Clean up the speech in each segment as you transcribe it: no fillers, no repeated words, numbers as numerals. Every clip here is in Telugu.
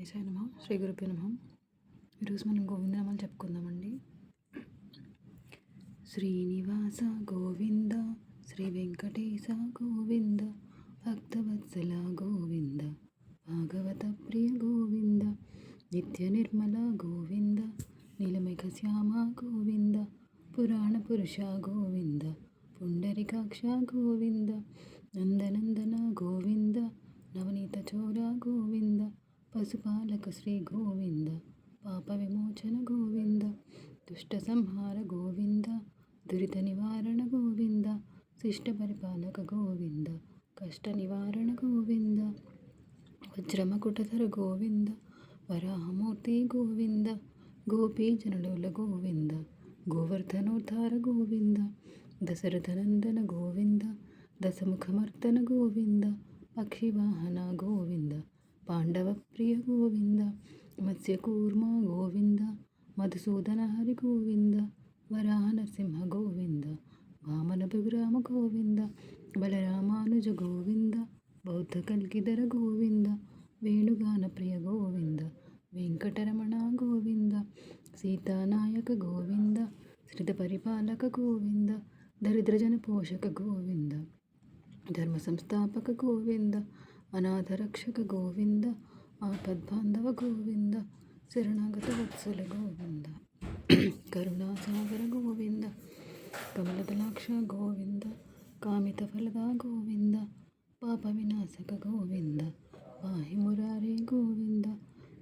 గణేశాయ నమః. శ్రీ గురుభ్యో నమః. ఈరోజు మనం గోవిందనామాలు చెప్పుకుందామండి. శ్రీనివాస గోవింద, శ్రీ వెంకటేశ గోవింద, భక్తవత్సల గోవింద, భాగవత ప్రియ గోవింద, నిత్య నిర్మల గోవింద, నీలమేఘ శ్యామ గోవింద, పురాణ పురుష గోవింద, పుండరికాక్ష గోవింద, నందనందన గోవింద, నవనీత చోర గోవింద, పశుపాలక శ్రీ గోవింద, పాప విమోచన గోవింద, దుష్ట సంహార గోవింద, దురిత నివారణ గోవింద, శిష్ట పరిపాలక గోవింద, కష్ట నివారణ గోవింద, వజ్రమకుటధర గోవింద, వరాహమూర్తి గోవింద, గోపీజనుల గోవింద, గోవర్ధనోద్ధార గోవింద, దశరథనందన గోవింద, దశముఖమర్దన గోవింద, పక్షివాహన గోవింద, పాండవ ప్రియ గోవింద, మత్స్యకూర్మ గోవింద, మధుసూదన హరి గోవింద, వరాహ నరసింహ గోవింద, వామన భృగురామ గోవింద, బలరామానుజ గోవింద, బౌద్ధ కల్కిధర గోవింద, వేణుగాన ప్రియ గోవింద, వెంకటరమణ గోవింద, సీతానాయక గోవింద, శ్రిత పరిపాలక గోవింద, దరిద్రజన పోషక గోవింద, ధర్మ సంస్థాపక గోవింద, అనాథ రక్షక గోవింద, ఆపద్బాంధవ గోవింద, శరణాగత వత్సల గోవింద, కరుణాసాగర గోవింద, కమలదలాక్ష గోవింద, కామిత ఫలద గోవింద, పాప వినాశక గోవింద, పాహి మురారే గోవింద,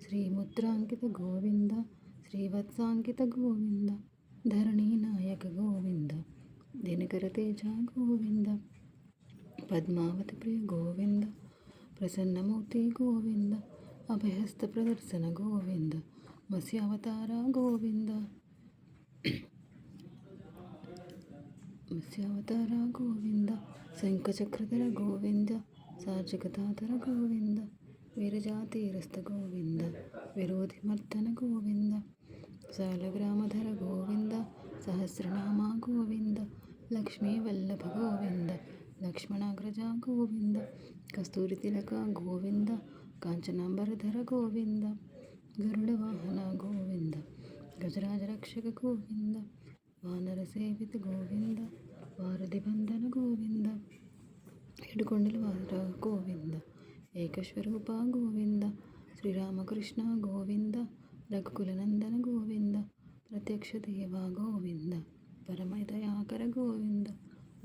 శ్రీముద్రాంకిత గోవింద, శ్రీవత్సాంకిత గోవింద, ధరణీ నాయక గోవింద, దినకర తేజ గోవింద, పద్మావతి ప్రియ గోవింద, ప్రసన్నమూర్తి గోవింద, అభయహస్త ప్రదర్శన గోవింద, మత్స్యావతార గోవింద, శంఖచక్రధర గోవింద, సార్జగతాధర గోవింద, వీరజాతీరస్థ గోవింద, విరోధిమర్దన గోవింద, సాలగ్రామధర గోవింద, సహస్రనామ గోవింద, లక్ష్మీ వల్లభ గోవింద, లక్ష్మణాగ్రజ గోవింద, కస్తూరి తిలక గోవింద, కాంచనాంబరధర గోవింద, గరుడ వాహన గోవింద, గజరాజ రక్షక గోవింద, వానర సేవిత గోవింద, వారధి బంధన గోవింద, ఏడుకొండల వార గోవింద, ఏకస్వరూప గోవింద, శ్రీరామకృష్ణ గోవింద, రఘుకులనందన గోవింద, ప్రత్యక్ష దేవ గోవింద, పరమదయాకర గోవింద,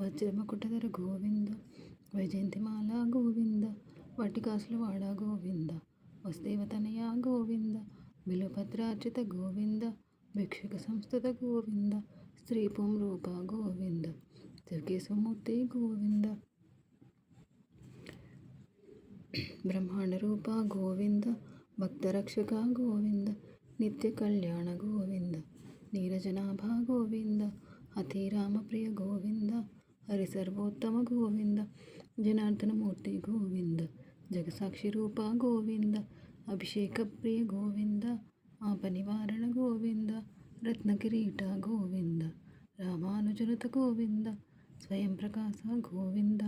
వజ్రమకుటధర గోవింద, వైజయంతిమాల గోవింద, వటికాసులవాడ గోవింద, వసుదేవతనయ గోవింద, బిలభద్రార్చిత గోవింద, భిక్షక సంస్థత గోవింద, స్త్రీ పుంరూప గోవింద, జగేశమూర్తి గోవింద, బ్రహ్మాండ రూప గోవింద, భక్తరక్షక గోవింద, నిత్య కళ్యాణ గోవింద, నీరజనాభ గోవింద, అతిరామ ప్రియ గోవింద, హరి సర్వోత్తమ గోవింద, జనార్దనమూర్తి గోవింద, జగసాక్షి రూప గోవింద, అభిషేక ప్రియ గోవింద, ఆపనివారణ గోవింద, రత్నకిరీట గోవింద, రామానుజనుత గోవింద, స్వయం ప్రకాశ గోవింద,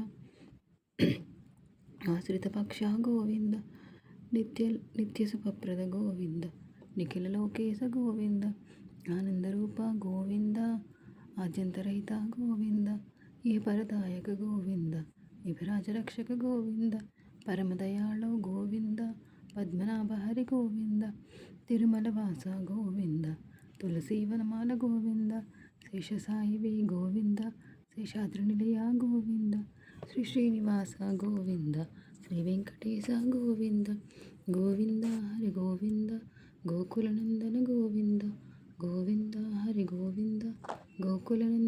ఆశ్రిత పక్ష గోవింద, నిత్య సుఖప్రద గోవింద, నిఖిల లోకేశ గోవింద, ఆనందరూప గోవింద, ఆద్యంతరహిత గోవింద, ఈ పరదాయక గోవింద, విభరాజ రక్షక గోవింద, పరమదయాళో గోవింద, పద్మనాభ హరి గోవింద, తిరుమల వాస గోవింద, తులసీవనమాల గోవింద, శేషసాయివి గోవింద, శేషాద్రి నిలయ గోవింద, శ్రీనివాస గోవింద, శ్రీ వెంకటేశ గోవింద, గోవింద హరి గోవింద, గోకులనందన గోవింద, గోవింద హరి గోవింద, గోకులనందన